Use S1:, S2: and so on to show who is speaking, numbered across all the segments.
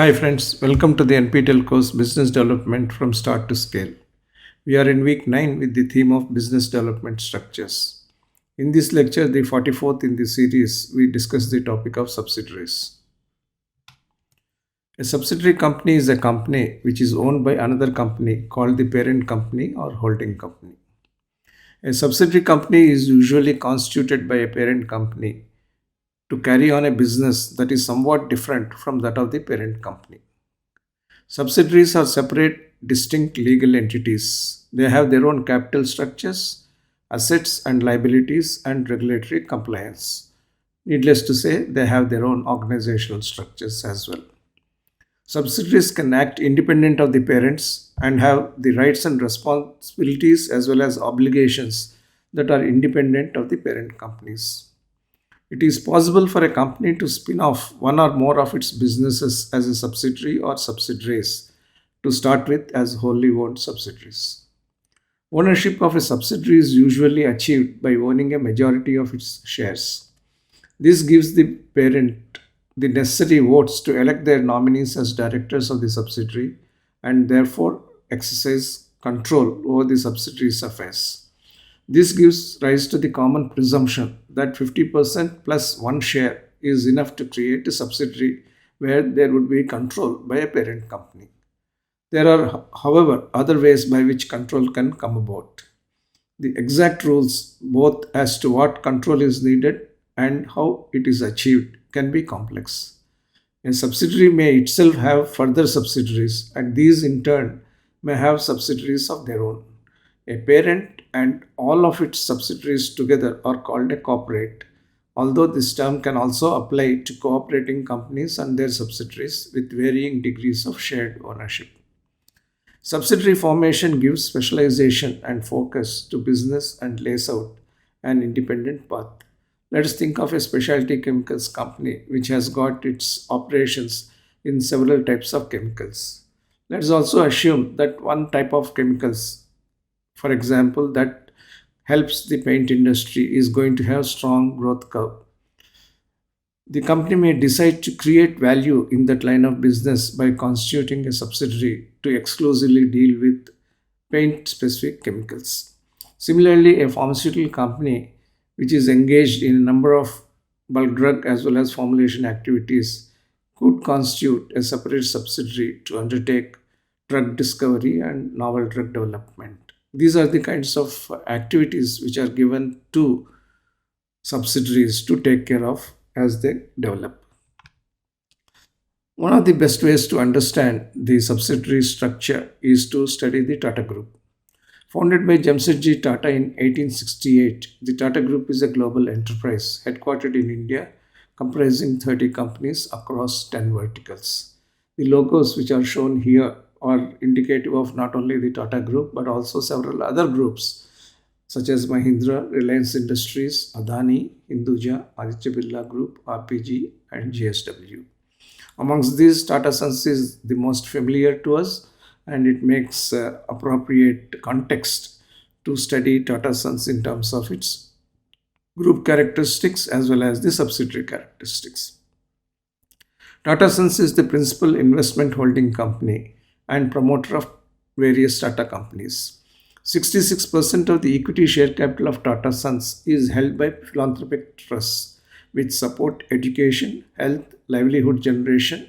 S1: Hi friends, welcome to the NPTEL course Business Development from Start to Scale. We are in week 9 with the theme of business development structures. In this lecture, the 44th in the series, we discuss the topic of subsidiaries. A subsidiary company is a company which is owned by another company called the parent company or holding company. A subsidiary company is usually constituted by a parent company to carry on a business that is somewhat different from that of the parent company. Subsidiaries are separate, distinct legal entities. They have their own capital structures, assets and liabilities, and regulatory compliance. Needless to say, they have their own organizational structures as well. Subsidiaries can act independent of the parents and have the rights and responsibilities as well as obligations that are independent of the parent companies. It is possible for a company to spin off one or more of its businesses as a subsidiary or subsidiaries to start with as wholly owned subsidiaries. Ownership of a subsidiary is usually achieved by owning a majority of its shares. This gives the parent the necessary votes to elect their nominees as directors of the subsidiary and therefore exercise control over the subsidiary's affairs. This gives rise to the common presumption that 50% plus one share is enough to create a subsidiary where there would be control by a parent company. There are, however, other ways by which control can come about. The exact rules, both as to what control is needed and how it is achieved, can be complex. A subsidiary may itself have further subsidiaries, and these in turn may have subsidiaries of their own. A parent and all of its subsidiaries together are called a corporate, although this term can also apply to cooperating companies and their subsidiaries with varying degrees of shared ownership. Subsidiary formation gives specialization and focus to business and lays out an independent path. Let us think of a specialty chemicals company which has got its operations in several types of chemicals. Let us also assume that one type of chemicals, for example, that helps the paint industry is going to have strong growth curve. The company may decide to create value in that line of business by constituting a subsidiary to exclusively deal with paint specific chemicals. Similarly, a pharmaceutical company which is engaged in a number of bulk drug as well as formulation activities could constitute a separate subsidiary to undertake drug discovery and novel drug development. These are the kinds of activities which are given to subsidiaries to take care of as they develop. One of the best ways to understand the subsidiary structure is to study the Tata Group. Founded by Jamsetji Tata in 1868, the Tata Group is a global enterprise headquartered in India, comprising 30 companies across 10 verticals. The logos which are shown here are indicative of not only the Tata Group but also several other groups such as Mahindra, Reliance Industries, Adani, Hinduja, Aditya Birla Group, RPG, and GSW. Amongst these, Tata Sons is the most familiar to us, and it makes appropriate context to study Tata Sons in terms of its group characteristics as well as the subsidiary characteristics. Tata Sons is the principal investment holding company and promoter of various Tata companies. 66% of the equity share capital of Tata Sons is held by philanthropic trusts which support education, health, livelihood generation,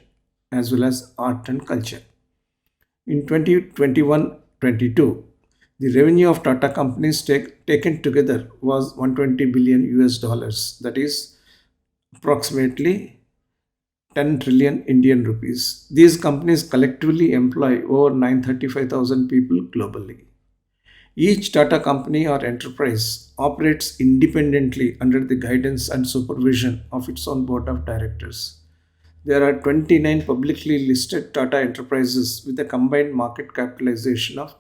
S1: as well as art and culture. In 2021-22, the revenue of Tata companies taken together was 120 billion US dollars, that is approximately 10 trillion Indian rupees. These companies collectively employ over 935,000 people globally. Each Tata company or enterprise operates independently under the guidance and supervision of its own board of directors. There are 29 publicly listed Tata enterprises with a combined market capitalization of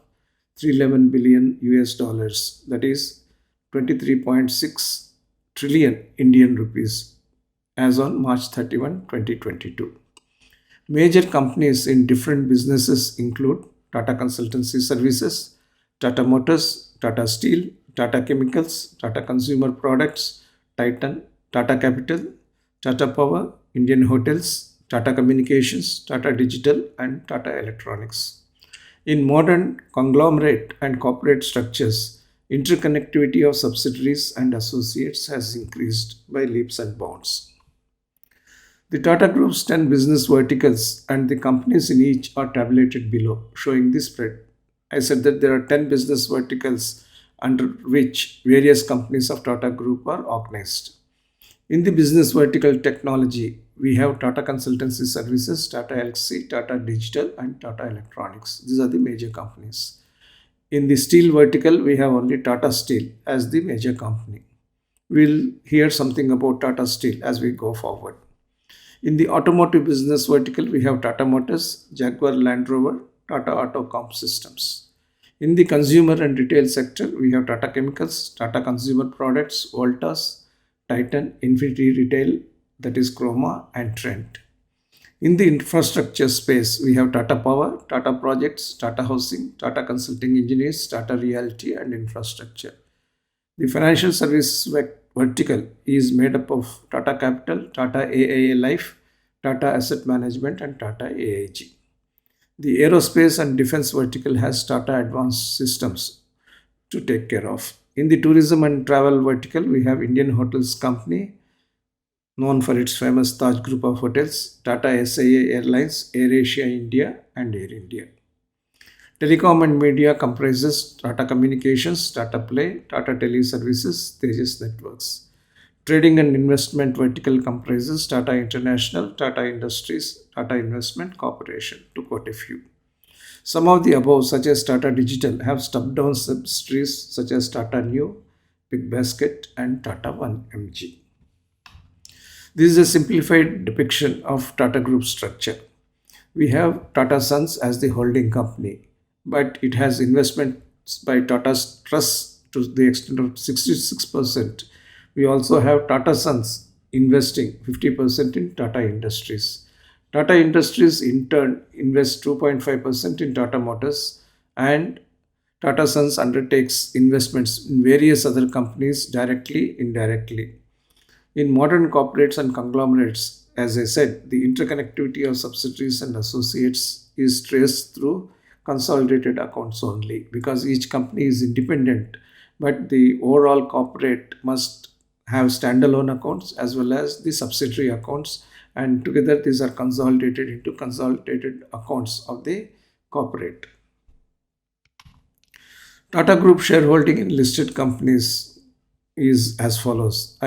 S1: 311 billion US dollars, that is 23.6 trillion Indian rupees as on March 31, 2022. Major companies in different businesses include Tata Consultancy Services, Tata Motors, Tata Steel, Tata Chemicals, Tata Consumer Products, Titan, Tata Capital, Tata Power, Indian Hotels, Tata Communications, Tata Digital, and Tata Electronics. In modern conglomerate and corporate structures, interconnectivity of subsidiaries and associates has increased by leaps and bounds. The Tata Group's 10 business verticals and the companies in each are tabulated below, showing the spread. I said that there are 10 business verticals under which various companies of Tata Group are organized. In the business vertical technology, we have Tata Consultancy Services, Tata LC, Tata Digital, and Tata Electronics. These are the major companies. In the steel vertical, we have only Tata Steel as the major company. We'll hear something about Tata Steel as we go forward. In the automotive business vertical, we have Tata Motors, Jaguar Land Rover, Tata Autocom Systems. In the consumer and retail sector, we have Tata Chemicals, Tata Consumer Products, Voltas, Titan, Infinity Retail, that is Chroma, and Trent. In the infrastructure space, we have Tata Power, Tata Projects, Tata Housing, Tata Consulting Engineers, Tata Realty, and Infrastructure. The financial services vertical is made up of Tata Capital, Tata AIA Life, Tata Asset Management, and Tata AIG. The aerospace and defense vertical has Tata Advanced Systems to take care of. In the tourism and travel vertical, we have Indian Hotels Company, known for its famous Taj Group of hotels, Tata SIA Airlines, AirAsia India, and Air India. Telecom and media comprises Tata Communications, Tata Play, Tata Teleservices, Tejas Networks. Trading and investment vertical comprises Tata International, Tata Industries, Tata Investment Corporation, to quote a few. Some of the above, such as Tata Digital, have stepped down subsidiaries such as Tata New, Big Basket, and Tata 1MG. This is a simplified depiction of Tata Group structure. We have Tata Sons as the holding company, but it has investments by Tata Trust to the extent of 66%. We also have Tata Sons investing 50% in Tata Industries. Tata Industries in turn invests 2.5% in Tata Motors, and Tata Sons undertakes investments in various other companies directly, indirectly. In modern corporates and conglomerates, as I said, the interconnectivity of subsidiaries and associates is traced through consolidated accounts only because each company is independent, but the overall corporate must have standalone accounts as well as the subsidiary accounts, and together these are consolidated into consolidated accounts of the corporate. Tata Group shareholding in listed companies is as follows.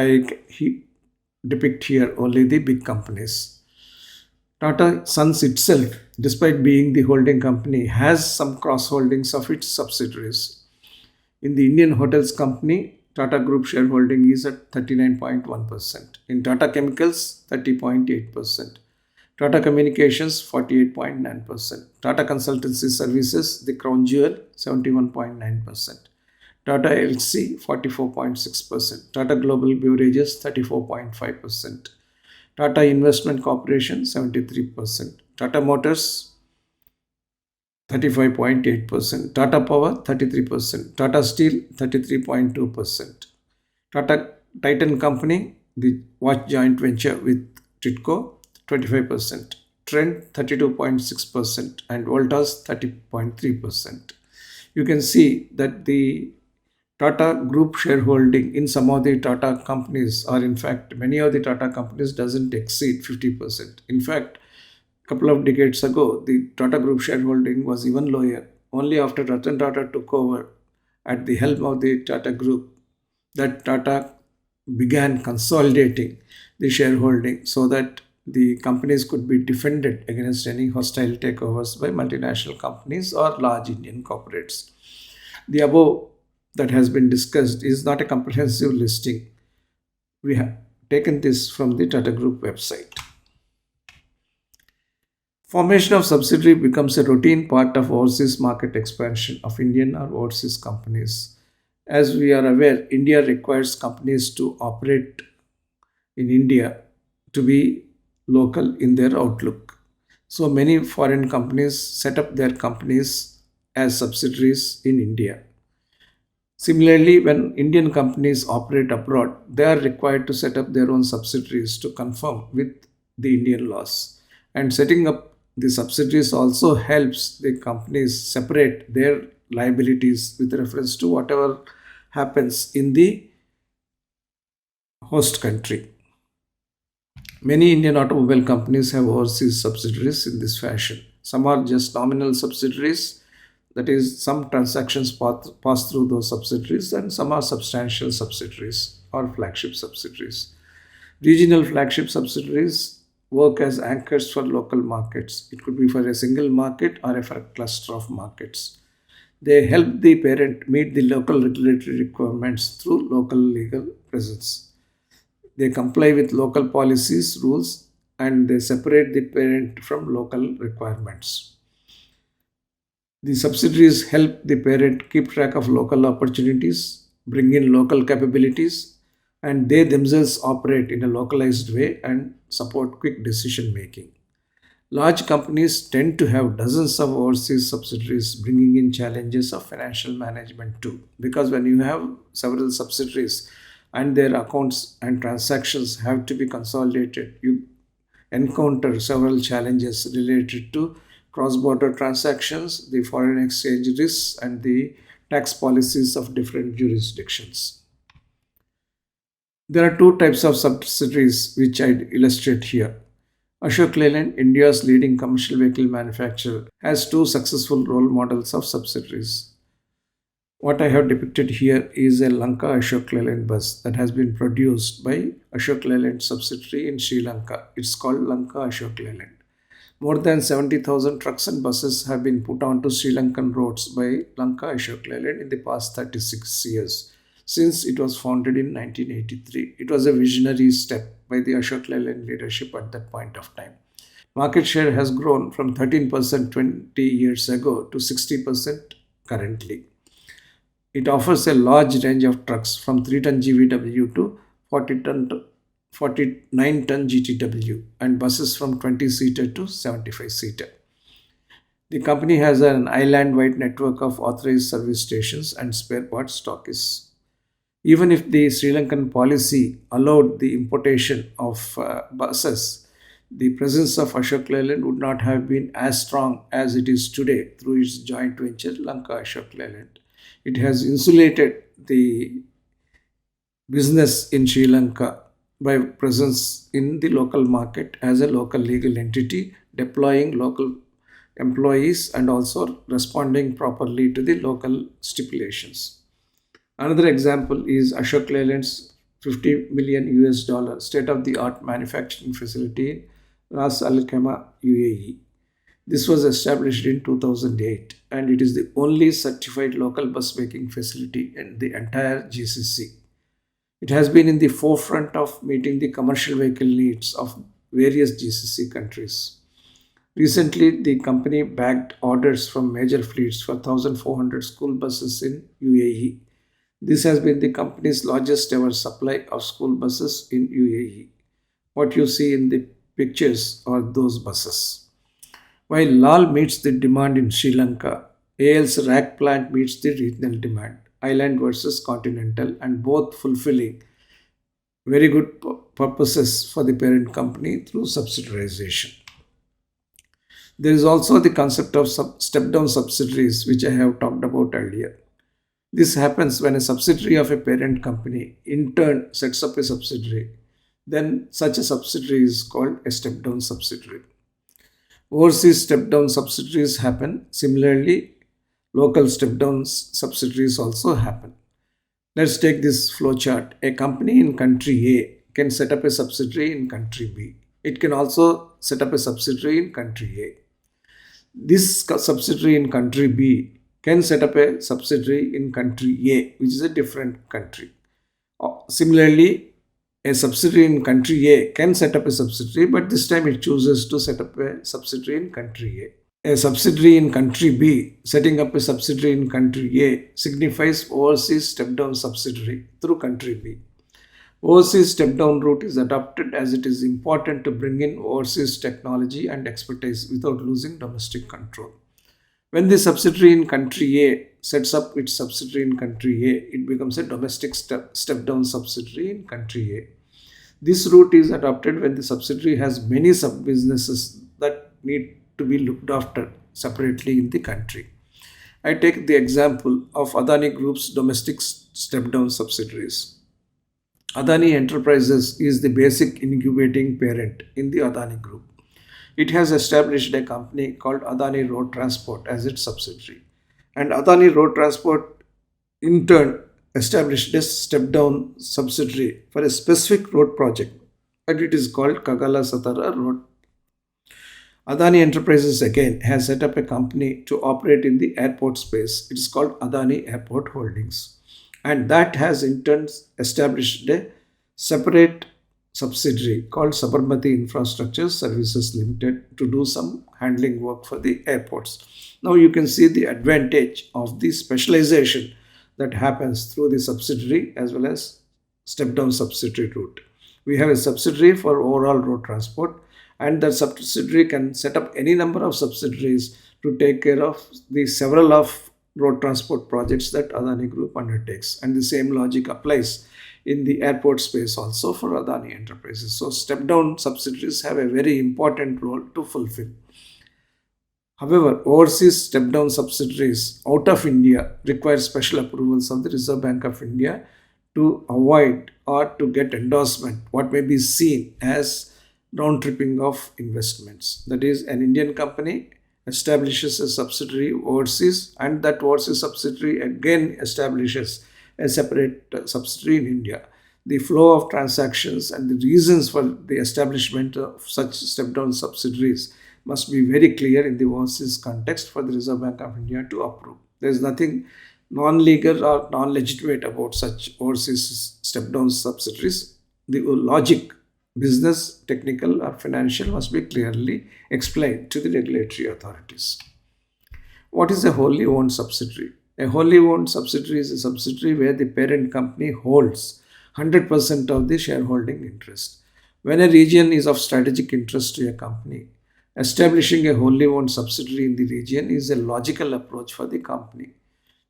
S1: Depict here only the big companies. Tata Sons itself, despite being the holding company, has some cross holdings of its subsidiaries. In the Indian Hotels Company, Tata Group shareholding is at 39.1%. In Tata Chemicals, 30.8%. Tata Communications, 48.9%. Tata Consultancy Services, the crown jewel, 71.9%. Tata LC, 44.6%. Tata Global Beverages, 34.5%. Tata Investment Corporation, 73%. Tata Motors, 35.8%. Tata Power, 33%. Tata Steel, 33.2%. Tata Titan Company, the watch joint venture with Titco, 25%. Trent, 32.6%. And Voltas, 30.3%. You can see that the Tata Group shareholding in some of the Tata companies, or in fact many of the Tata companies, doesn't exceed 50%. In fact, a couple of decades ago, the Tata Group shareholding was even lower. Only after Ratan Tata took over at the helm of the Tata Group that Tata began consolidating the shareholding so that the companies could be defended against any hostile takeovers by multinational companies or large Indian corporates. The above that has been discussed is not a comprehensive listing. We have taken this from the Tata Group website. Formation of subsidiary becomes a routine part of overseas market expansion of Indian or overseas companies. As we are aware, India requires companies to operate in India to be local in their outlook. So many foreign companies set up their companies as subsidiaries in India. Similarly, when Indian companies operate abroad, they are required to set up their own subsidiaries to conform with the Indian laws. And setting up the subsidiaries also helps the companies separate their liabilities with reference to whatever happens in the host country. Many Indian automobile companies have overseas subsidiaries in this fashion. Some are just nominal subsidiaries, that is, some transactions pass through those subsidiaries, and some are substantial subsidiaries or flagship subsidiaries. Regional flagship subsidiaries work as anchors for local markets. It could be for a single market or for a cluster of markets. They help the parent meet the local regulatory requirements through local legal presence. They comply with local policies, rules, and they separate the parent from local requirements. The subsidiaries help the parent keep track of local opportunities, bring in local capabilities, and they themselves operate in a localized way and support quick decision making. Large companies tend to have dozens of overseas subsidiaries, bringing in challenges of financial management too. Because when you have several subsidiaries and their accounts and transactions have to be consolidated, you encounter several challenges related to cross border transactions, the foreign exchange risks, and the tax policies of different jurisdictions. There are two types of subsidiaries which I illustrate here. Ashok Leyland, India's leading commercial vehicle manufacturer, has two successful role models of subsidiaries. What I have depicted here is a Lanka Ashok Leyland bus that has been produced by Ashok Leyland subsidiary in Sri Lanka. It's called Lanka Ashok Leyland. More than 70,000 trucks and buses have been put onto Sri Lankan roads by Lanka Ashok Leyland in the past 36 years, since it was founded in 1983. It was a visionary step by the Ashok Leyland leadership at that point of time. Market share has grown from 13% 20 years ago to 60% currently. It offers a large range of trucks from 3-ton GVW to 49-ton GTW and buses from 20-seater to 75-seater. The company has an island-wide network of authorized service stations and spare parts stockists. Even if the Sri Lankan policy allowed the importation of buses, the presence of Ashok Leyland would not have been as strong as it is today through its joint venture Lanka Ashok Leyland. It has insulated the business in Sri Lanka by presence in the local market as a local legal entity, deploying local employees and also responding properly to the local stipulations. Another example is Ashok Leyland's 50 million US dollar state of the art manufacturing facility in Ras Al Khaimah, UAE. This was established in 2008 and it is the only certified local bus making facility in the entire GCC. It has been in the forefront of meeting the commercial vehicle needs of various GCC countries. Recently, the company bagged orders from major fleets for 1,400 school buses in UAE. This has been the company's largest ever supply of school buses in UAE. What you see in the pictures are those buses. While LAL meets the demand in Sri Lanka, AL's rack plant meets the regional demand, island versus continental, and both fulfilling very good purposes for the parent company through subsidiarization. There is also the concept of step down subsidiaries, which I have talked about earlier. This happens when a subsidiary of a parent company in turn sets up a subsidiary. Then such a subsidiary is called a step down subsidiary. Overseas step down subsidiaries happen. Similarly, local step down subsidiaries also happen. Let's take this flow chart. A company in country A can set up a subsidiary in country B. It can also set up a subsidiary in country A. This subsidiary in country B can set up a subsidiary in country A, which is a different country. Similarly, a subsidiary in country A can set up a subsidiary, but this time it chooses to set up a subsidiary in country A. A subsidiary in country B setting up a subsidiary in country A signifies overseas step down subsidiary through country B. Overseas step down route is adopted as it is important to bring in overseas technology and expertise without losing domestic control. When the subsidiary in country A sets up its subsidiary in country A, it becomes a domestic step down subsidiary in country A. This route is adopted when the subsidiary has many sub businesses that need to be looked after separately in the country. I take the example of Adani Group's domestic step down subsidiaries. Adani Enterprises is the basic incubating parent in the Adani Group. It has established a company called Adani Road Transport as its subsidiary. And Adani Road Transport, in turn, established a step down subsidiary for a specific road project, and it is called Kagala Satara Road. Adani Enterprises again has set up a company to operate in the airport space. It is called Adani Airport Holdings. And that has in turn established a separate subsidiary called Sabarmati Infrastructure Services Limited to do some handling work for the airports. Now you can see the advantage of the specialization that happens through the subsidiary as well as step down subsidiary route. We have a subsidiary for overall road transport, and that subsidiary can set up any number of subsidiaries to take care of the several of road transport projects that Adani Group undertakes. And the same logic applies in the airport space also for Adani Enterprises. So step down subsidiaries have a very important role to fulfill. However, overseas step down subsidiaries out of India require special approvals of the Reserve Bank of India to avoid or to get endorsement what may be seen as round tripping of investments. That is, an Indian company establishes a subsidiary overseas, and that overseas subsidiary again establishes a separate subsidiary in India. The flow of transactions and the reasons for the establishment of such step down subsidiaries must be very clear in the overseas context for the Reserve Bank of India to approve. There is nothing non-legal or non-legitimate about such overseas step down subsidiaries. The logic, business, technical, or financial must be clearly explained to the regulatory authorities. What is a wholly owned subsidiary? A wholly owned subsidiary is a subsidiary where the parent company holds 100% of the shareholding interest. When a region is of strategic interest to a company, establishing a wholly owned subsidiary in the region is a logical approach for the company.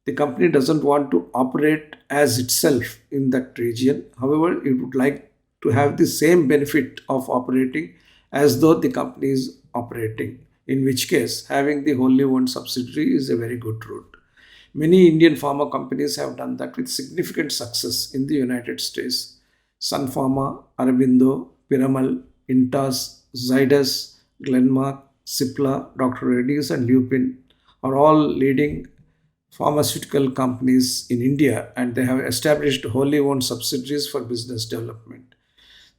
S1: The company doesn't want to operate as itself in that region. However, it would like to have the same benefit of operating as though the company is operating, in which case having the wholly owned subsidiary is a very good route. Many Indian pharma companies have done that with significant success in the United States. Sun Pharma, Arabindo, Piramal, Intas, Zydus, Glenmark, Cipla, Dr. Reddy's, and Lupin are all leading pharmaceutical companies in India, and they have established wholly owned subsidiaries for business development.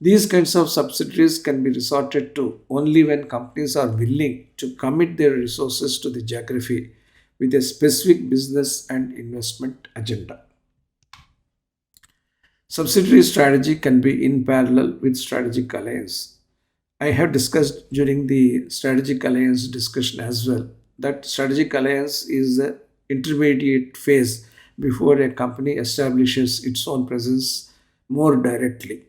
S1: These kinds of subsidiaries can be resorted to only when companies are willing to commit their resources to the geography with a specific business and investment agenda. Subsidiary strategy can be in parallel with strategic alliance. I have discussed during the strategic alliance discussion as well that strategic alliance is the intermediate phase before a company establishes its own presence more directly.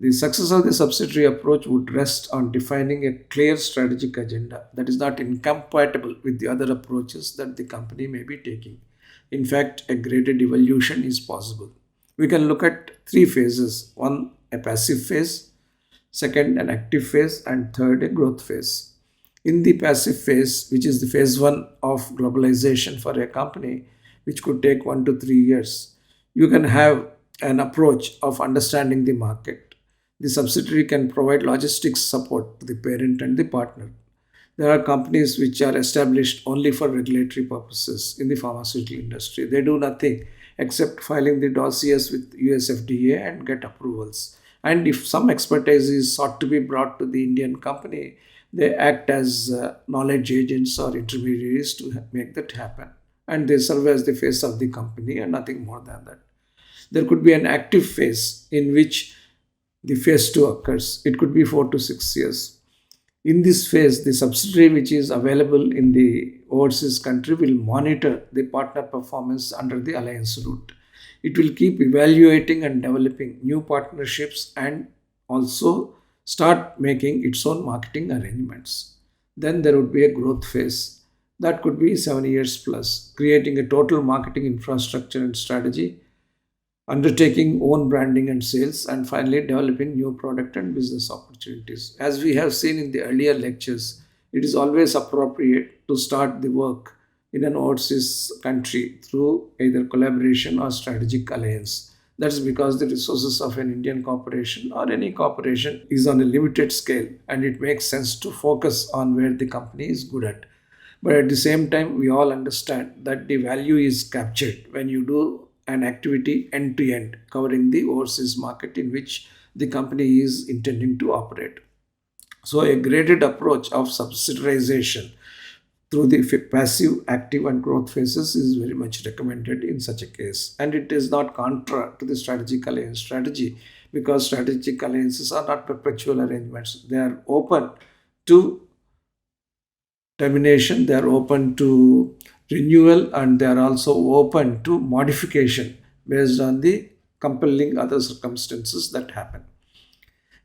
S1: The success of the subsidiary approach would rest on defining a clear strategic agenda that is not incompatible with the other approaches that the company may be taking. In fact, a graded evolution is possible. We can look at three phases: one, a passive phase; second, an active phase; and third, a growth phase. In the passive phase, which is the phase one of globalization for a company, which could take 1 to 3 years, you can have an approach of understanding the market. The subsidiary can provide logistics support to the parent and the partner. There are companies which are established only for regulatory purposes in the pharmaceutical industry. They do nothing except filing the dossiers with US FDA and get approvals. And if some expertise is sought to be brought to the Indian company, they act as knowledge agents or intermediaries to make that happen. And they serve as the face of the company and nothing more than that. There could be an active phase in which the phase 2 occurs. It could be 4 to 6 years. In this phase, the subsidiary which is available in the overseas country will monitor the partner performance under the alliance route. It will keep evaluating and developing new partnerships and also start making its own marketing arrangements. Then there would be a growth phase. That could be 7 years plus, creating a total marketing infrastructure and strategy, undertaking own branding and sales, and finally developing new product and business opportunities. As we have seen in the earlier lectures, it is always appropriate to start the work in an overseas country through either collaboration or strategic alliance. That's because the resources of an Indian corporation or any corporation is on a limited scale, and it makes sense to focus on where the company is good at. But at the same time, we all understand that the value is captured when you do an activity end to end, covering the overseas market in which the company is intending to operate. So, a graded approach of subsidiarization through the passive, active, and growth phases is very much recommended in such a case. And it is not contra to the strategic alliance strategy, because strategic alliances are not perpetual arrangements. They are open to termination, they are open to renewal, and they are also open to modification based on the compelling other circumstances that happen.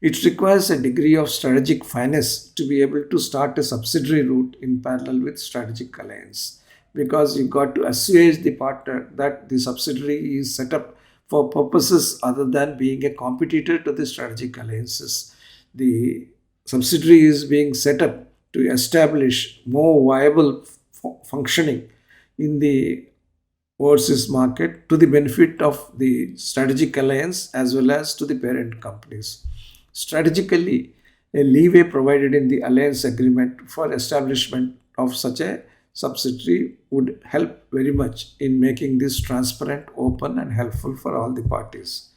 S1: It requires a degree of strategic finesse to be able to start a subsidiary route in parallel with strategic alliance, because you got to assuage the partner that the subsidiary is set up for purposes other than being a competitor to the strategic alliances. The subsidiary is being set up to establish more viable functioning in the overseas market to the benefit of the strategic alliance as well as to the parent companies. Strategically, a leeway provided in the alliance agreement for establishment of such a subsidiary would help very much in making this transparent, open, and helpful for all the parties.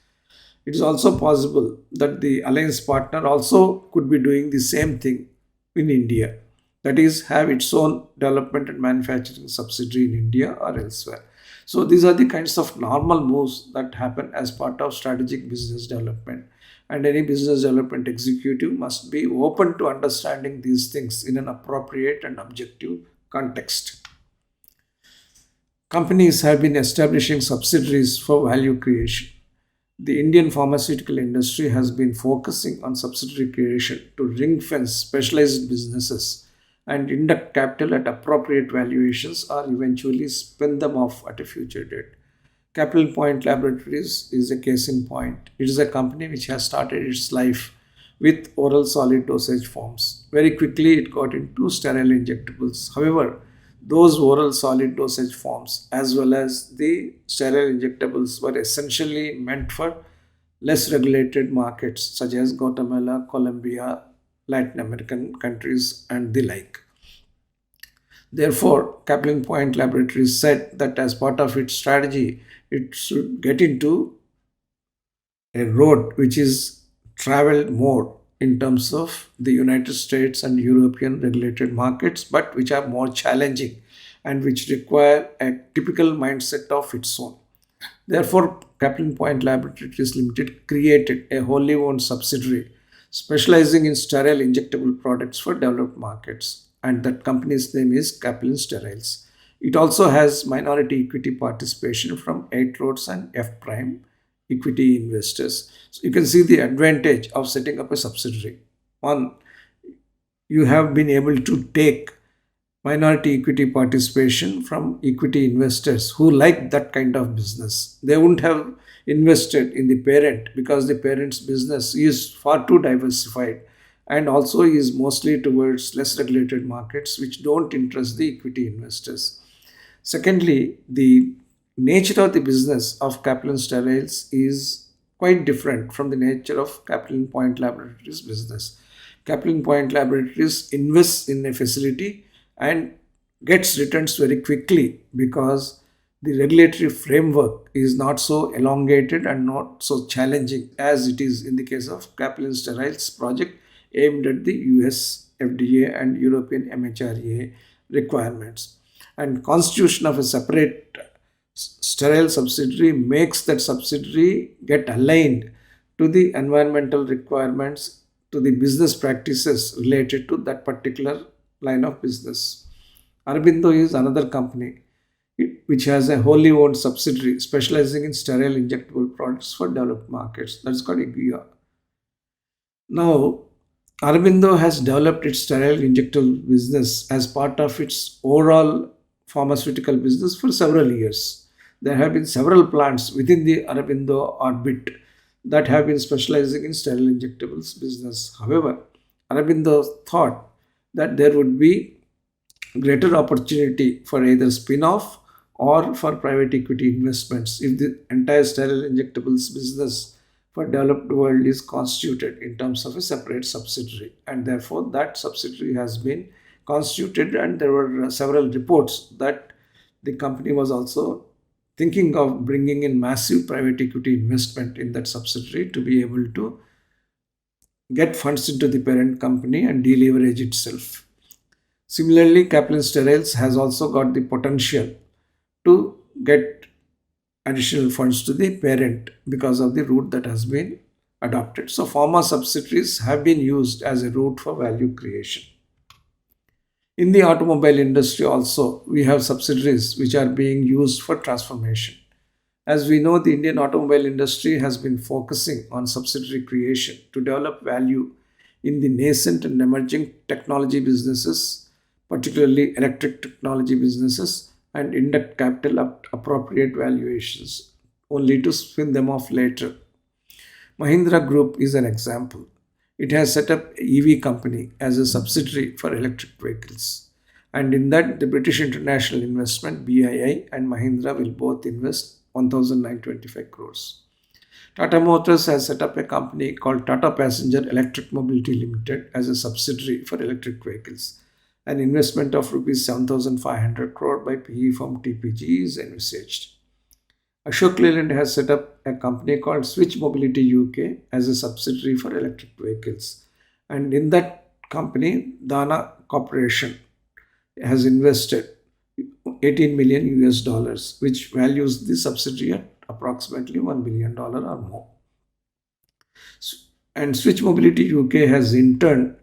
S1: It is also possible that the alliance partner also could be doing the same thing in India. That is, have its own development and manufacturing subsidiary in India or elsewhere. So these are the kinds of normal moves that happen as part of strategic business development. And any business development executive must be open to understanding these things in an appropriate and objective context. Companies have been establishing subsidiaries for value creation. The Indian pharmaceutical industry has been focusing on subsidiary creation to ring fence specialized businesses and induct capital at appropriate valuations or eventually spin them off at a future date. Capital Point Laboratories is a case in point. It is a company which has started its life with oral solid dosage forms. Very quickly, it got into sterile injectables. However, those oral solid dosage forms, as well as the sterile injectables, were essentially meant for less regulated markets such as Guatemala, Colombia, Latin American countries, and the like. Therefore, Capling Point Laboratories said that as part of its strategy, it should get into a road which is traveled more in terms of the United States and European regulated markets, but which are more challenging and which require a typical mindset of its own. Therefore, Captain Point Laboratories Limited created a wholly owned subsidiary specializing in sterile injectable products for developed markets, and that company's name is Kaplan Steriles. It also has minority equity participation from 8 Roads and F Prime equity investors. So you can see the advantage of setting up a subsidiary. One, you have been able to take minority equity participation from equity investors who like that kind of business. They wouldn't have invested in the parent because the parent's business is far too diversified and also is mostly towards less regulated markets which don't interest the equity investors. Secondly, the nature of the business of Kaplan Steriles is quite different from the nature of Kaplan Point Laboratories business. Kaplan Point Laboratories invests in a facility and gets returns very quickly because the regulatory framework is not so elongated and not so challenging as it is in the case of Kaplan Steriles project aimed at the US FDA and European MHRA requirements. And constitution of a separate sterile subsidiary makes that subsidiary get aligned to the environmental requirements, to the business practices related to that particular line of business. Arabindo is another company which has a wholly owned subsidiary specializing in sterile injectable products for developed markets. That's called IGUA. Now, Aurobindo has developed its sterile injectable business as part of its overall pharmaceutical business for several years. There have been several plants within the Aurobindo orbit that have been specializing in sterile injectables business. However, Aurobindo thought that there would be greater opportunity for either spin-off or for private equity investments if the entire sterile injectables business for developed world is constituted in terms of a separate subsidiary, and therefore that subsidiary has been constituted, and there were several reports that the company was also thinking of bringing in massive private equity investment in that subsidiary to be able to get funds into the parent company and deleverage itself. Similarly, Kaplan Steriles has also got the potential to get additional funds to the parent because of the route that has been adopted. So, pharma subsidiaries have been used as a route for value creation. In the automobile industry, also, we have subsidiaries which are being used for transformation. As we know, the Indian automobile industry has been focusing on subsidiary creation to develop value in the nascent and emerging technology businesses, particularly electric technology businesses, and induct capital appropriate valuations, only to spin them off later. Mahindra Group is an example. It has set up a EV company as a subsidiary for electric vehicles. And in that, the British International Investment BII and Mahindra will both invest 1,925 crores. Tata Motors has set up a company called Tata Passenger Electric Mobility Limited as a subsidiary for electric vehicles. An investment of rupees 7,500 crore by PE firm TPG is envisaged. Ashok Leyland has set up a company called Switch Mobility UK as a subsidiary for electric vehicles. And in that company, Dana Corporation has invested 18 million US dollars, which values the subsidiary at approximately $1 billion or more. And Switch Mobility UK has in turn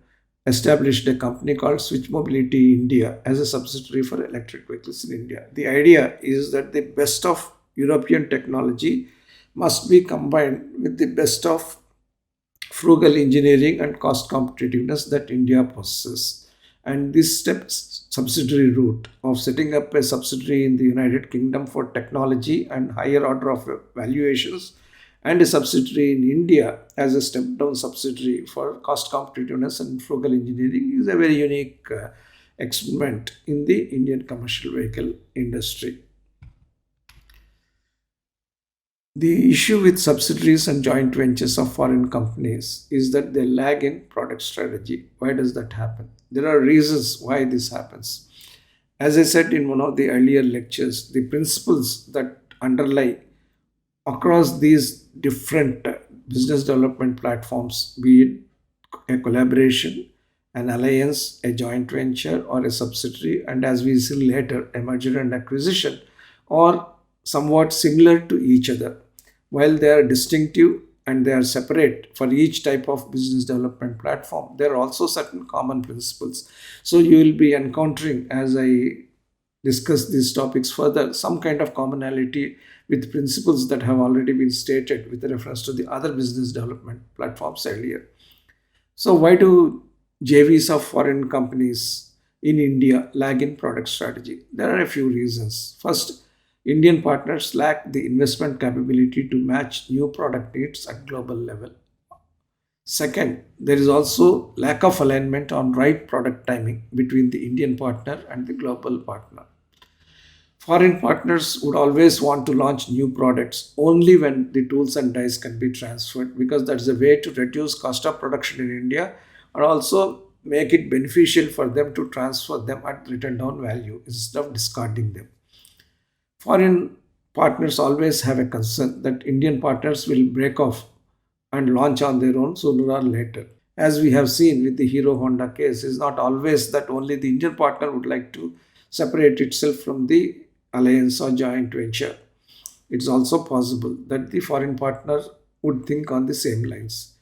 S1: established a company called Switch Mobility India as a subsidiary for electric vehicles in India. The idea is that the best of European technology must be combined with the best of frugal engineering and cost competitiveness that India possesses. And this steps subsidiary route of setting up a subsidiary in the United Kingdom for technology and higher order of valuations, and a subsidiary in India as a step down subsidiary for cost competitiveness and frugal engineering is a very unique experiment in the Indian commercial vehicle industry. The issue with subsidiaries and joint ventures of foreign companies is that they lag in product strategy. Why does that happen? There are reasons why this happens. As I said in one of the earlier lectures, the principles that underlie across these different business development platforms, be it a collaboration, an alliance, a joint venture, or a subsidiary, and as we see later, a merger and acquisition, are somewhat similar to each other. While they are distinctive and they are separate for each type of business development platform, there are also certain common principles. So you will be encountering, as I discuss these topics further, some kind of commonality with principles that have already been stated with reference to the other business development platforms earlier. So, why do JVs of foreign companies in India lag in product strategy? There are a few reasons. First, Indian partners lack the investment capability to match new product needs at global level. Second, there is also lack of alignment on right product timing between the Indian partner and the global partner. Foreign partners would always want to launch new products only when the tools and dies can be transferred, because that's a way to reduce cost of production in India and also make it beneficial for them to transfer them at written down value instead of discarding them. Foreign partners always have a concern that Indian partners will break off and launch on their own sooner or later. As we have seen with the Hero Honda case, it's not always that only the Indian partner would like to separate itself from the alliance or joint venture. It's also possible that the foreign partner would think on the same lines.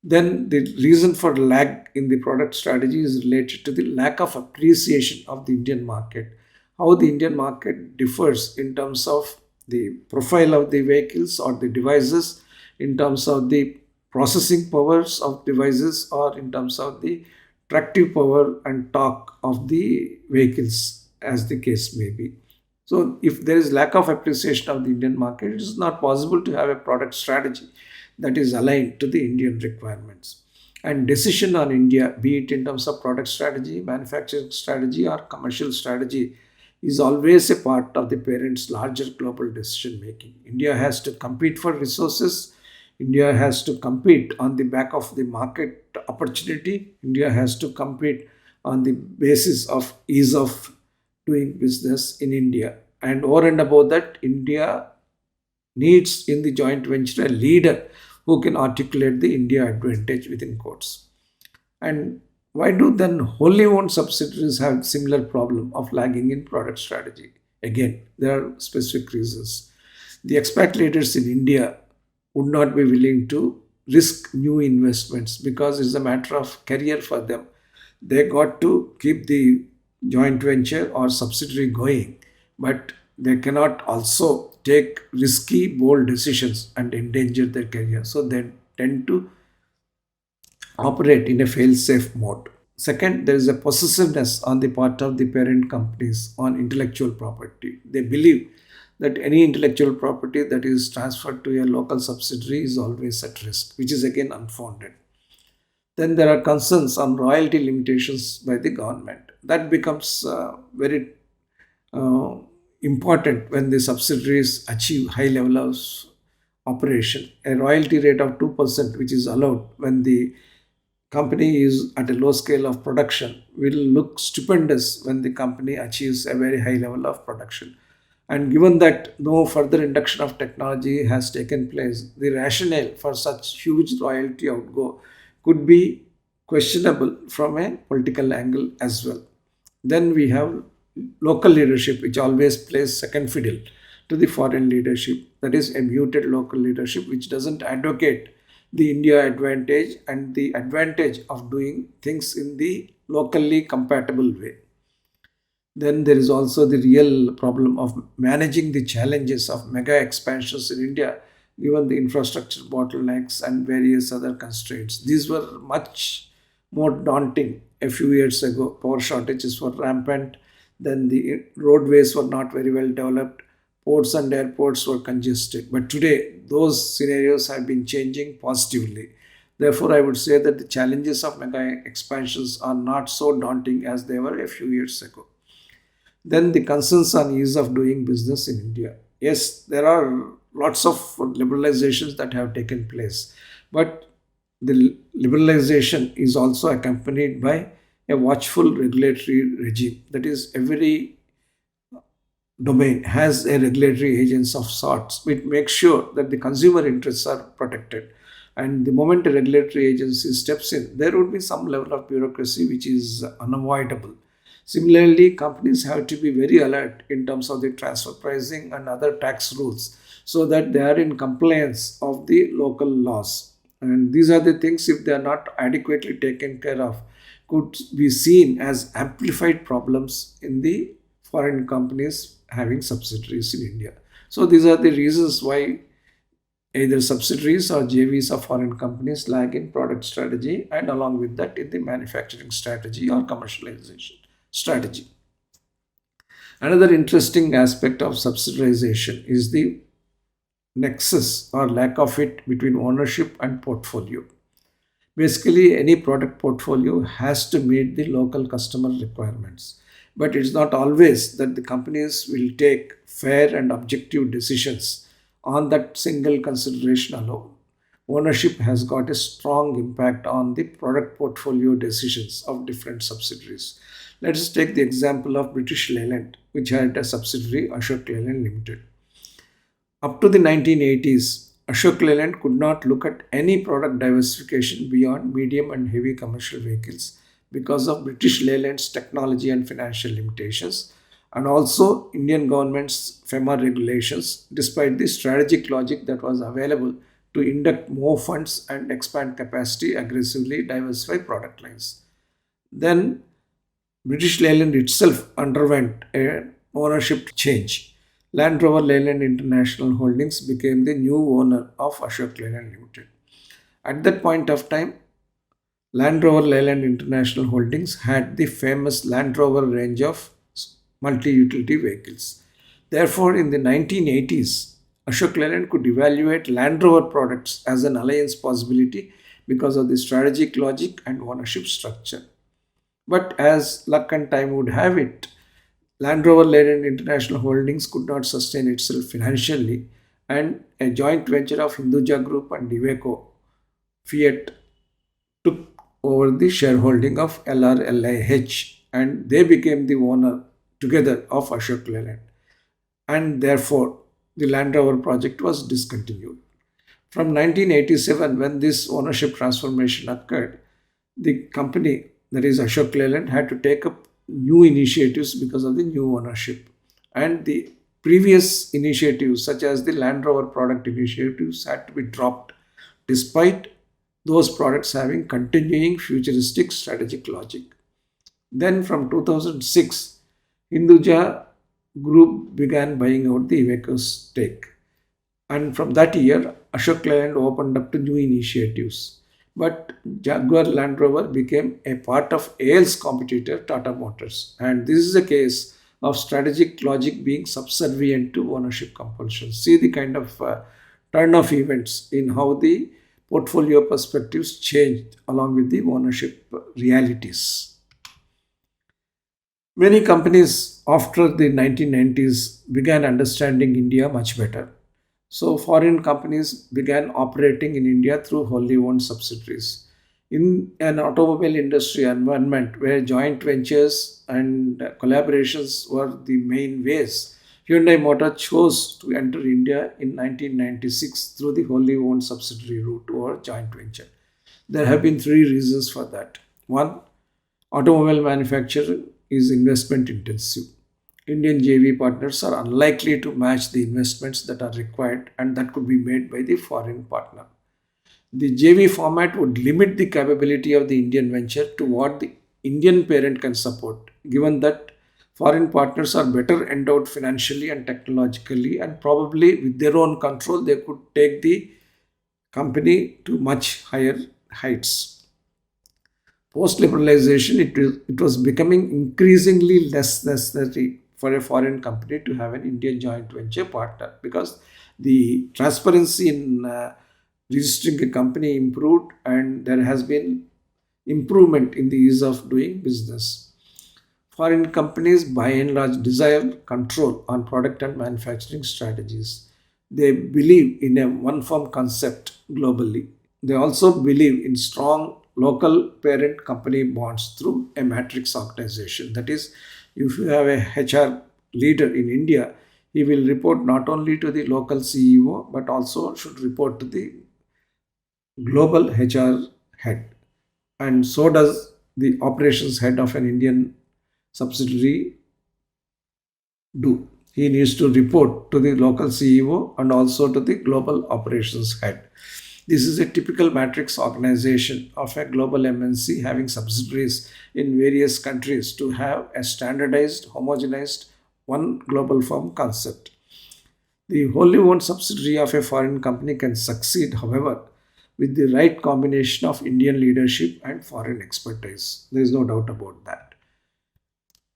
S1: Then the reason for lag in the product strategy is related to the lack of appreciation of the Indian market. How the Indian market differs in terms of the profile of the vehicles or the devices, in terms of the processing powers of devices, or in terms of the tractive power and torque of the vehicles, as the case may be. So, if there is lack of appreciation of the Indian market, it is not possible to have a product strategy that is aligned to the Indian requirements. And decision on India, be it in terms of product strategy, manufacturing strategy, or commercial strategy, is always a part of the parent's larger global decision making. India has to compete for resources. India has to compete on the back of the market opportunity. India has to compete on the basis of ease of doing business in India. And over and above that, India needs in the joint venture a leader who can articulate the India advantage within quotes. And why do then wholly owned subsidiaries have similar problem of lagging in product strategy? Again, there are specific reasons. The expat leaders in India would not be willing to risk new investments because it's a matter of career for them. They got to keep the joint venture or subsidiary going, but they cannot also take risky, bold decisions and endanger their career. So they tend to operate in a fail-safe mode. Second, there is a possessiveness on the part of the parent companies on intellectual property. They believe that any intellectual property that is transferred to a local subsidiary is always at risk, which is again unfounded. Then there are concerns on royalty limitations by the government. That becomes very uh, important when the subsidiaries achieve high level of operation. A royalty rate of 2%, which is allowed when the company is at a low scale of production, will look stupendous when the company achieves a very high level of production. And given that no further induction of technology has taken place, the rationale for such huge royalty outgo could be questionable from a political angle as well. Then we have local leadership, which always plays second fiddle to the foreign leadership. That is a muted local leadership, which doesn't advocate the India advantage and the advantage of doing things in the locally compatible way. Then there is also the real problem of managing the challenges of mega expansions in India, given the infrastructure bottlenecks and various other constraints. These were much more daunting a few years ago. Power shortages were rampant, then the roadways were not very well developed, ports and airports were congested. But today, those scenarios have been changing positively. Therefore, I would say that the challenges of mega expansions are not so daunting as they were a few years ago. Then the concerns on ease of doing business in India. Yes, there are lots of liberalizations that have taken place, but the liberalization is also accompanied by a watchful regulatory regime. That is, every domain has a regulatory agents of sorts which make sure that the consumer interests are protected. And the moment a regulatory agency steps in, there would be some level of bureaucracy which is unavoidable. Similarly, companies have to be very alert in terms of the transfer pricing and other tax rules so that they are in compliance of the local laws. And these are the things, if they are not adequately taken care of, could be seen as amplified problems in the foreign companies having subsidiaries in India. So these are the reasons why either subsidiaries or JVs of foreign companies lag in product strategy and along with that in the manufacturing strategy or commercialization strategy. Another interesting aspect of subsidiarization is the nexus or lack of it between ownership and portfolio. Basically, any product portfolio has to meet the local customer requirements. But it's not always that the companies will take fair and objective decisions on that single consideration alone. Ownership has got a strong impact on the product portfolio decisions of different subsidiaries. Let us take the example of British Leyland, which had a subsidiary Ashok Leyland Limited. Up to the 1980s, Ashok Leyland could not look at any product diversification beyond medium and heavy commercial vehicles because of British Leyland's technology and financial limitations, and also Indian government's FEMA regulations, despite the strategic logic that was available to induct more funds and expand capacity, aggressively diversify product lines. Then British Leyland itself underwent a ownership change. Land Rover Leyland International Holdings became the new owner of Ashok Leyland Limited. At that point of time, Land Rover Leyland International Holdings had the famous Land Rover range of multi-utility vehicles. Therefore, in the 1980s, Ashok Leyland could evaluate Land Rover products as an alliance possibility because of the strategic logic and ownership structure. But as luck and time would have it, Land Rover led international holdings could not sustain itself financially, and a joint venture of Hinduja Group and Iveco Fiat took over the shareholding of LRLIH, and they became the owner together of Ashok Leyland, and therefore the Land Rover project was discontinued. From 1987, when this ownership transformation occurred, the company, that is Ashok Leyland, had to take up new initiatives because of the new ownership. And the previous initiatives, such as the Land Rover product initiatives, had to be dropped despite those products having continuing futuristic strategic logic. Then from 2006, Hinduja Group began buying out the Iveco's stake. And from that year, Ashok Leyland opened up to new initiatives. But Jaguar Land Rover became a part of AL's competitor, Tata Motors. And this is a case of strategic logic being subservient to ownership compulsion. See the kind of turn of events in how the portfolio perspectives changed along with the ownership realities. Many companies after the 1990s began understanding India much better. So, foreign companies began operating in India through wholly owned subsidiaries. In an automobile industry environment where joint ventures and collaborations were the main ways, Hyundai Motor chose to enter India in 1996 through the wholly owned subsidiary route or joint venture. There have been three reasons for that. One, automobile manufacturing is investment intensive. Indian JV partners are unlikely to match the investments that are required and that could be made by the foreign partner. The JV format would limit the capability of the Indian venture to what the Indian parent can support, given that foreign partners are better endowed financially and technologically, and probably with their own control, they could take the company to much higher heights. Post liberalization, it was becoming increasingly less necessary for a foreign company to have an Indian joint venture partner because the transparency in registering a company improved and there has been improvement in the ease of doing business. Foreign companies by and large desire control on product and manufacturing strategies. They believe in a one firm concept globally. They also believe in strong local parent company bonds through a matrix organization. That is, if you have a HR leader in India, he will report not only to the local CEO but also should report to the global HR head. And so does the operations head of an Indian subsidiary do. He needs to report to the local CEO and also to the global operations head. This is a typical matrix organization of a global MNC having subsidiaries in various countries to have a standardized, homogenized, one global firm concept. The wholly owned subsidiary of a foreign company can succeed, however, with the right combination of Indian leadership and foreign expertise. There is no doubt about that.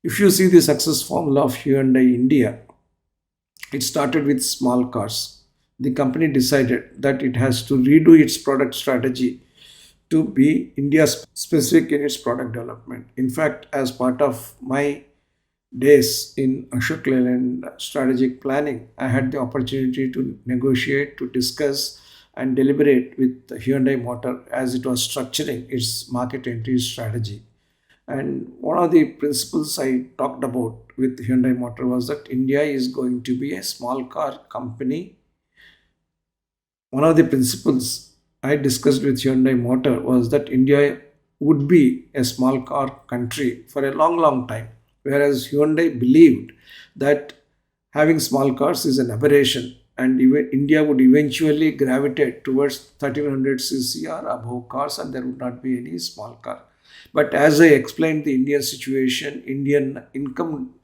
S1: If you see the success formula of Hyundai India, it started with small cars. The company decided that it has to redo its product strategy to be India specific in its product development. In fact, as part of my days in Ashok Leyland strategic planning, I had the opportunity to negotiate, to discuss, and deliberate with Hyundai Motor as it was structuring its market entry strategy. And one of the principles I talked about with Hyundai Motor was that India is going to be a small car company. One of the principles I discussed with Hyundai Motor was that India would be a small car country for a long, long time, whereas Hyundai believed that having small cars is an aberration and even India would eventually gravitate towards 1300cc or above cars and there would not be any small car. But as I explained the Indian situation, Indian income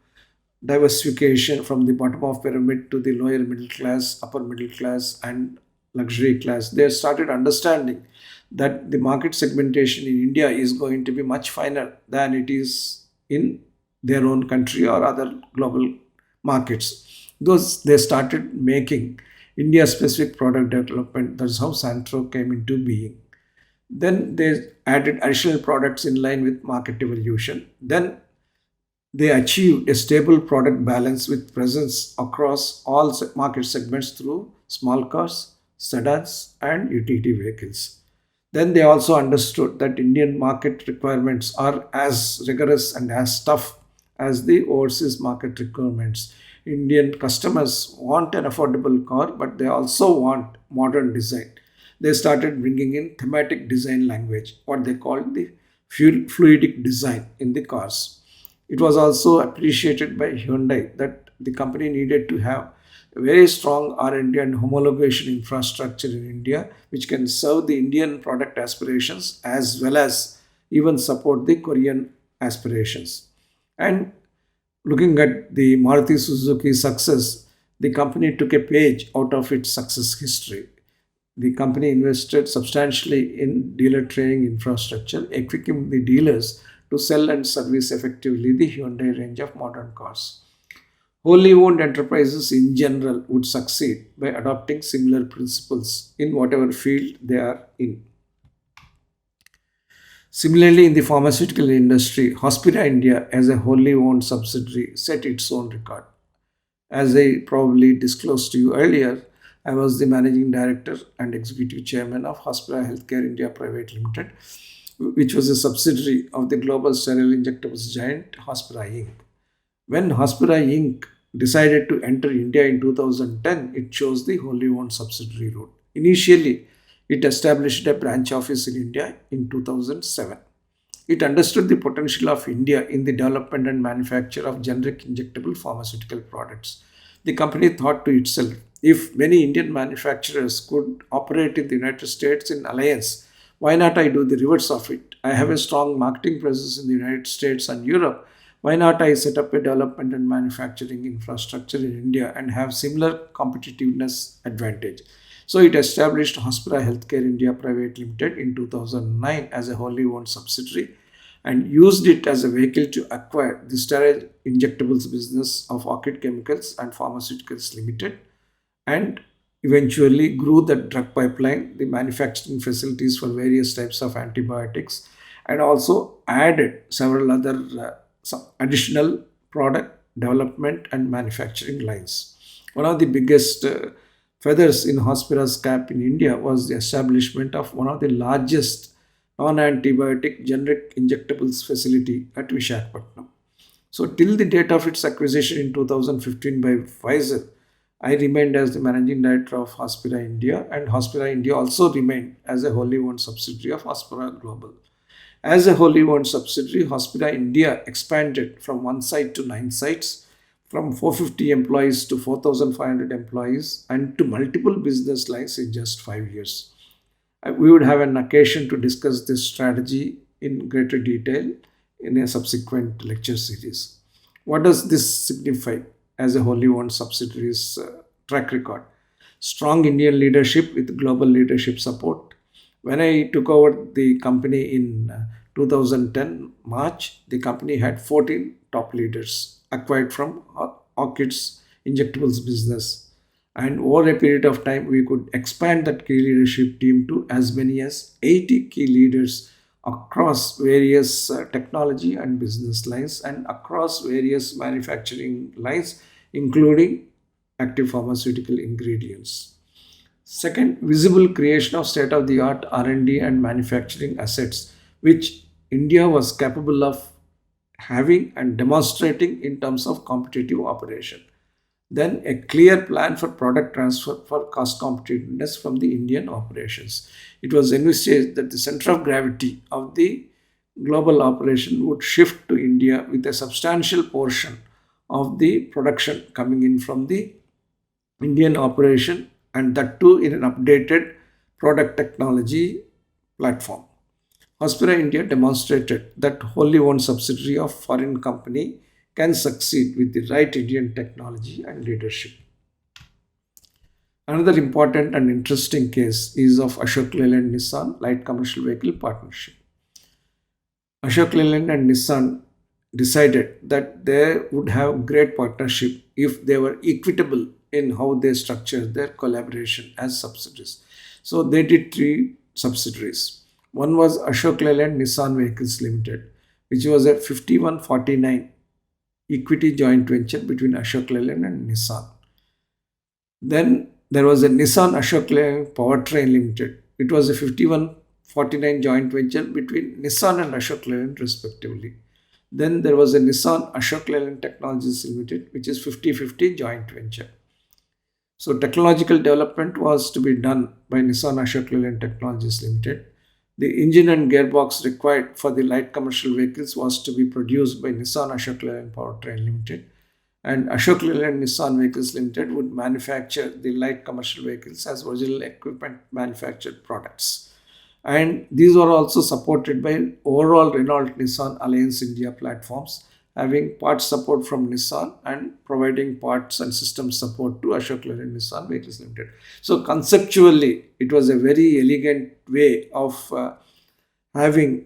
S1: diversification from the bottom of pyramid to the lower middle class, upper middle class, and luxury class, they started understanding that the market segmentation in India is going to be much finer than it is in their own country or other global markets. Those they started making India specific product development. That's how Santro came into being. Then they added additional products in line with market evolution. Then they achieved a stable product balance with presence across all market segments through small cars, sedans, and utility vehicles. Then they also understood that Indian market requirements are as rigorous and as tough as the overseas market requirements. Indian customers want an affordable car, but they also want modern design. They started bringing in thematic design language, what they called the fluidic design in the cars. It was also appreciated by Hyundai that the company needed to have a very strong R&D and homologation infrastructure in India, which can serve the Indian product aspirations as well as even support the Korean aspirations. And looking at the Maruti Suzuki success, the company took a page out of its success history. The company invested substantially in dealer training infrastructure, equipping the dealers to sell and service effectively the Hyundai range of modern cars. Wholly owned enterprises in general would succeed by adopting similar principles in whatever field they are in. Similarly, in the pharmaceutical industry, Hospira India, as a wholly owned subsidiary, set its own record. As I probably disclosed to you earlier, I was the managing director and executive chairman of Hospira Healthcare India Private Limited, which was a subsidiary of the global sterile injectables giant Hospira Inc. When Hospira Inc. decided to enter India in 2010, it chose the wholly owned subsidiary route. Initially, it established a branch office in India in 2007. It understood the potential of India in the development and manufacture of generic injectable pharmaceutical products. The company thought to itself, if many Indian manufacturers could operate in the United States in alliance, why not I do the reverse of it? I have a strong marketing presence in the United States and Europe. Why not I set up a development and manufacturing infrastructure in India and have similar competitiveness advantage? So it established Hospira Healthcare India Private Limited in 2009 as a wholly owned subsidiary and used it as a vehicle to acquire the sterile injectables business of Orchid Chemicals and Pharmaceuticals Limited, and eventually grew the drug pipeline, the manufacturing facilities for various types of antibiotics, and also added several other some additional product development and manufacturing lines. One of the biggest feathers in Hospira's cap in India was the establishment of one of the largest non-antibiotic generic injectables facility at Vishakhapatnam. So till the date of its acquisition in 2015 by Pfizer, I remained as the managing director of Hospira India, and Hospira India also remained as a wholly owned subsidiary of Hospira Global. As a wholly owned subsidiary, Hospira India expanded from one site to nine sites, from 450 employees to 4,500 employees, and to multiple business lines in just 5 years. We would have an occasion to discuss this strategy in greater detail in a subsequent lecture series. What does this signify as a wholly owned subsidiary's track record? Strong Indian leadership with global leadership support. When I took over the company in 2010 March, the company had 14 top leaders acquired from Orchid's injectables business. And over a period of time, we could expand that key leadership team to as many as 80 key leaders across various technology and business lines and across various manufacturing lines, including active pharmaceutical ingredients. Second, visible creation of state-of-the-art R&D and D and manufacturing assets, which India was capable of having and demonstrating in terms of competitive operation. Then a clear plan for product transfer for cost competitiveness from the Indian operations. It was envisaged that the center of gravity of the global operation would shift to India with a substantial portion of the production coming in from the Indian operation, and that too in an updated product technology platform. Hospira India demonstrated that wholly owned subsidiary of foreign company can succeed with the right Indian technology and leadership. Another important and interesting case is of Ashok Leyland Nissan light commercial vehicle partnership. Ashok Leyland and Nissan decided that they would have great partnership if they were equitable in how they structure their collaboration as subsidiaries. So they did three subsidiaries. One was Ashok Leyland Nissan Vehicles Limited, which was a 51-49 equity joint venture between Ashok Leyland and Nissan. Then there was a Nissan Ashok Leyland Powertrain Limited. It was a 51-49 joint venture between Nissan and Ashok Leyland respectively. Then there was a Nissan Ashok Leyland Technologies Limited, which is 50-50 joint venture. So technological development was to be done by Nissan Ashok Leyland Technologies Limited. The engine and gearbox required for the light commercial vehicles was to be produced by Nissan Ashok Leyland Powertrain Limited, and Ashok Leyland Nissan Vehicles Limited would manufacture the light commercial vehicles as original equipment manufactured products. And these were also supported by overall Renault Nissan Alliance India platforms, having parts support from Nissan and providing parts and system support to Ashok Leyland Nissan Vehicles Limited. So conceptually, it was a very elegant way of having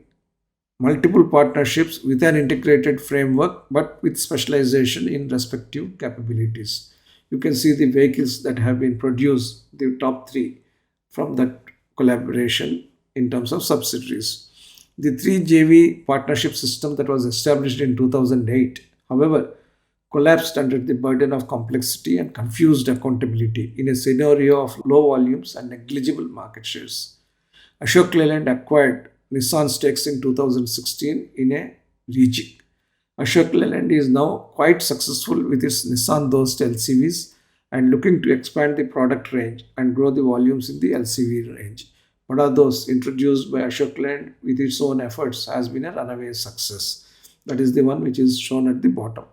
S1: multiple partnerships with an integrated framework but with specialization in respective capabilities. You can see the vehicles that have been produced, the top three from that collaboration in terms of subsidiaries. The 3 JV partnership system that was established in 2008, however, collapsed under the burden of complexity and confused accountability in a scenario of low volumes and negligible market shares. Ashok Leyland acquired Nissan stakes in 2016 in a region. Ashok Leyland is now quite successful with its Nissan Dost LCVs and looking to expand the product range and grow the volumes in the LCV range. Bada Dost, introduced by Ashok Leyland with its own efforts, has been a runaway success. That is the one which is shown at the bottom.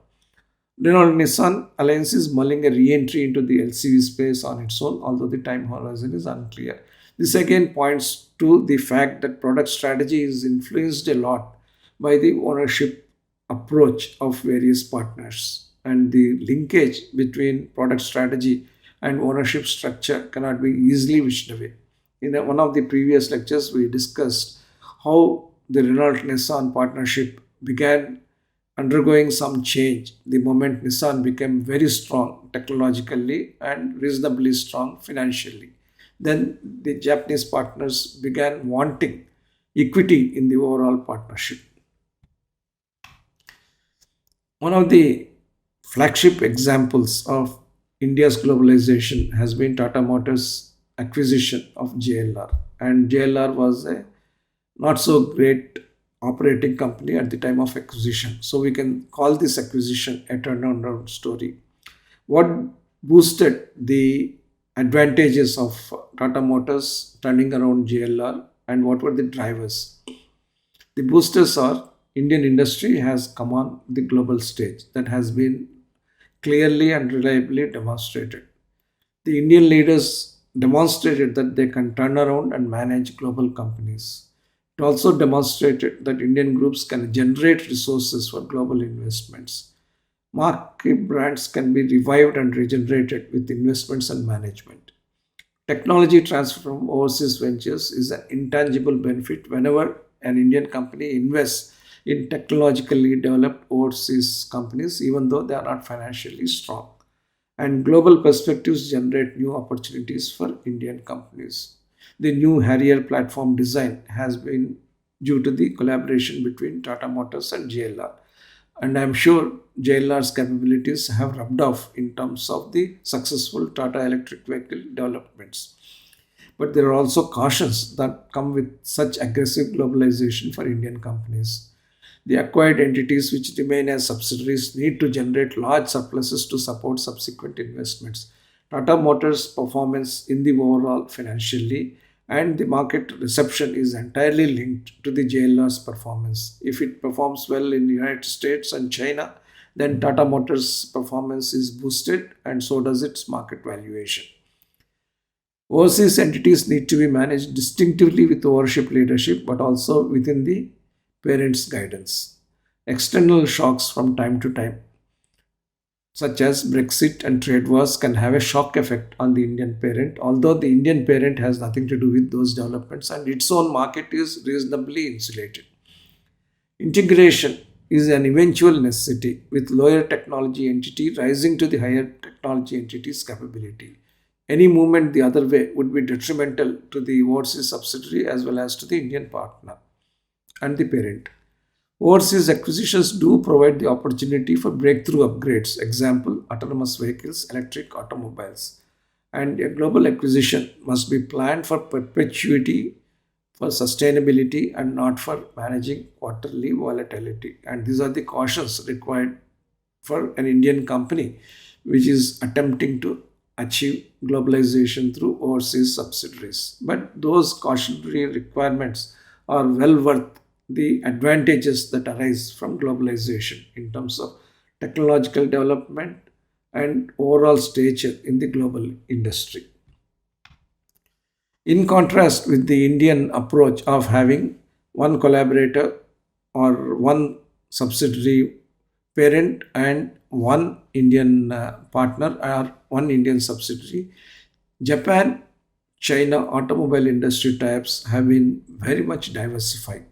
S1: Renault Nissan Alliance is mulling a re entry into the LCV space on its own, although the time horizon is unclear. This again points to the fact that product strategy is influenced a lot by the ownership approach of various partners, and the linkage between product strategy and ownership structure cannot be easily wished away. In one of the previous lectures, we discussed how the Renault Nissan partnership began undergoing some change the moment Nissan became very strong technologically and reasonably strong financially. Then the Japanese partners began wanting equity in the overall partnership. One of the flagship examples of India's globalization has been Tata Motors' acquisition of JLR. And JLR was a not so great operating company at the time of acquisition. So we can call this acquisition a turnaround story. What boosted the advantages of Tata Motors turning around JLR, and what were the drivers? The boosters are Indian industry has come on the global stage. That has been clearly and reliably demonstrated. The Indian leaders demonstrated that they can turn around and manage global companies. It also demonstrated that Indian groups can generate resources for global investments. Marquee brands can be revived and regenerated with investments and management. Technology transfer from overseas ventures is an intangible benefit whenever an Indian company invests in technologically developed overseas companies, even though they are not financially strong. And global perspectives generate new opportunities for Indian companies. The new Harrier platform design has been due to the collaboration between Tata Motors and JLR. And I'm sure JLR's capabilities have rubbed off in terms of the successful Tata electric vehicle developments. But there are also cautions that come with such aggressive globalization for Indian companies. The acquired entities which remain as subsidiaries need to generate large surpluses to support subsequent investments. Tata Motors' performance in the overall financially and the market reception is entirely linked to the JLR's performance. If it performs well in the United States and China, then Tata Motors' performance is boosted and so does its market valuation. Overseas entities need to be managed distinctively with ownership leadership but also within the parent's guidance. External shocks from time to time, such as Brexit and trade wars, can have a shock effect on the Indian parent, although the Indian parent has nothing to do with those developments and its own market is reasonably insulated. Integration is an eventual necessity with lower technology entity rising to the higher technology entity's capability. Any movement the other way would be detrimental to the overseas subsidiary as well as to the Indian partner and the parent. Overseas acquisitions do provide the opportunity for breakthrough upgrades, example, autonomous vehicles, electric automobiles. And a global acquisition must be planned for perpetuity, for sustainability, and not for managing quarterly volatility. And these are the cautions required for an Indian company which is attempting to achieve globalization through overseas subsidiaries. But those cautionary requirements are well worth the advantages that arise from globalization in terms of technological development and overall stature in the global industry. In contrast with the Indian approach of having one collaborator or one subsidiary parent and one Indian partner or one Indian subsidiary, Japan China automobile industry types have been very much diversified.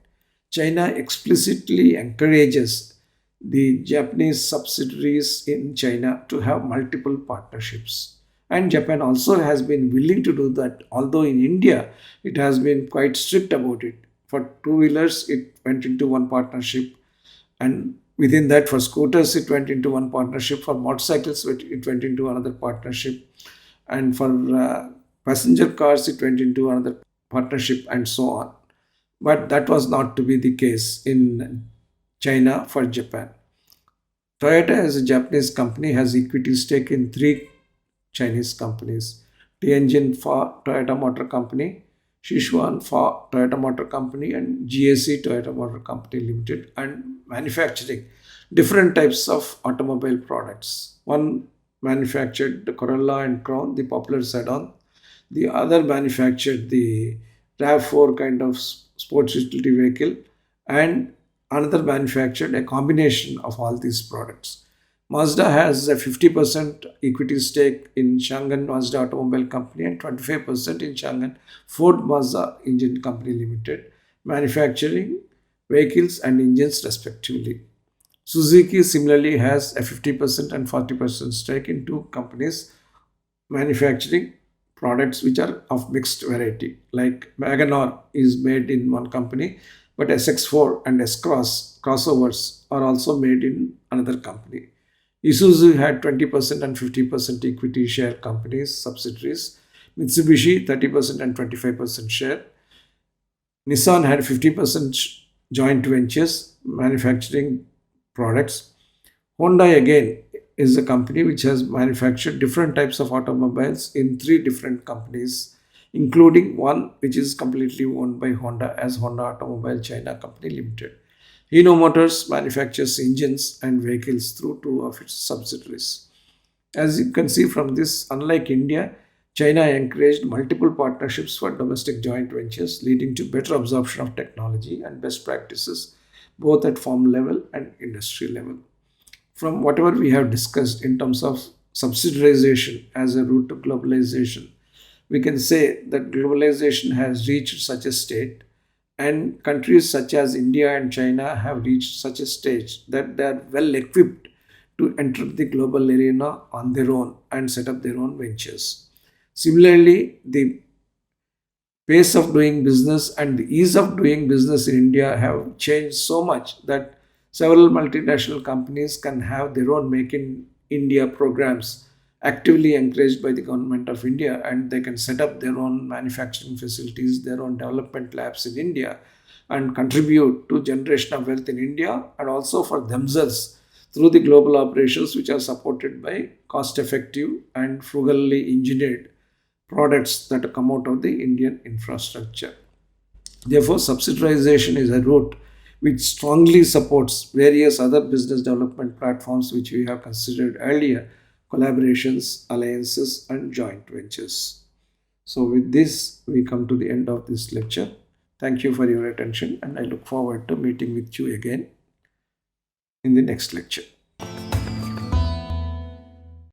S1: China explicitly encourages the Japanese subsidiaries in China to have multiple partnerships. And Japan also has been willing to do that, although in India it has been quite strict about it. For two wheelers, it went into one partnership, and within that, for scooters, it went into one partnership. For motorcycles, it went into another partnership, and for passenger cars, it went into another partnership, and so on. But that was not to be the case in China for Japan. Toyota, as a Japanese company, has equity stake in three Chinese companies: Tianjin for Toyota Motor Company, Sichuan for Toyota Motor Company, and GAC Toyota Motor Company Limited, and manufacturing different types of automobile products. One manufactured the Corolla and Crown, the popular sedan. The other manufactured the RAV4 kind of sports utility vehicle, and another manufactured a combination of all these products. Mazda has a 50% equity stake in Shanghai Mazda Automobile Company and 25% in Shanghai Ford Mazda Engine Company Limited, manufacturing vehicles and engines respectively. Suzuki similarly has a 50% and 40% stake in two companies manufacturing products which are of mixed variety. Like Wagoner is made in one company, but SX4 and S-Cross crossovers are also made in another company. Isuzu had 20% and 50% equity share companies, subsidiaries. Mitsubishi 30% and 25% share. Nissan had 50% joint ventures manufacturing products. Hyundai again is a company which has manufactured different types of automobiles in three different companies, including one which is completely owned by Honda as Honda Automobile China Company Limited. Hino Motors manufactures engines and vehicles through two of its subsidiaries. As you can see from this, unlike India, China encouraged multiple partnerships for domestic joint ventures, leading to better absorption of technology and best practices both at firm level and industry level. From whatever we have discussed in terms of subsidiarization as a route to globalization, we can say that globalization has reached such a state, and countries such as India and China have reached such a stage that they are well equipped to enter the global arena on their own and set up their own ventures. Similarly, the pace of doing business and the ease of doing business in India have changed so much that several multinational companies can have their own Make in India programs actively encouraged by the government of India, and they can set up their own manufacturing facilities, their own development labs in India, and contribute to generation of wealth in India and also for themselves through the global operations which are supported by cost effective and frugally engineered products that come out of the Indian infrastructure. Therefore, subsidiarization is a route which strongly supports various other business development platforms which we have considered earlier: collaborations, alliances, and joint ventures. So, with this, we come to the end of this lecture. Thank you for your attention, and I look forward to meeting with you again in the next lecture.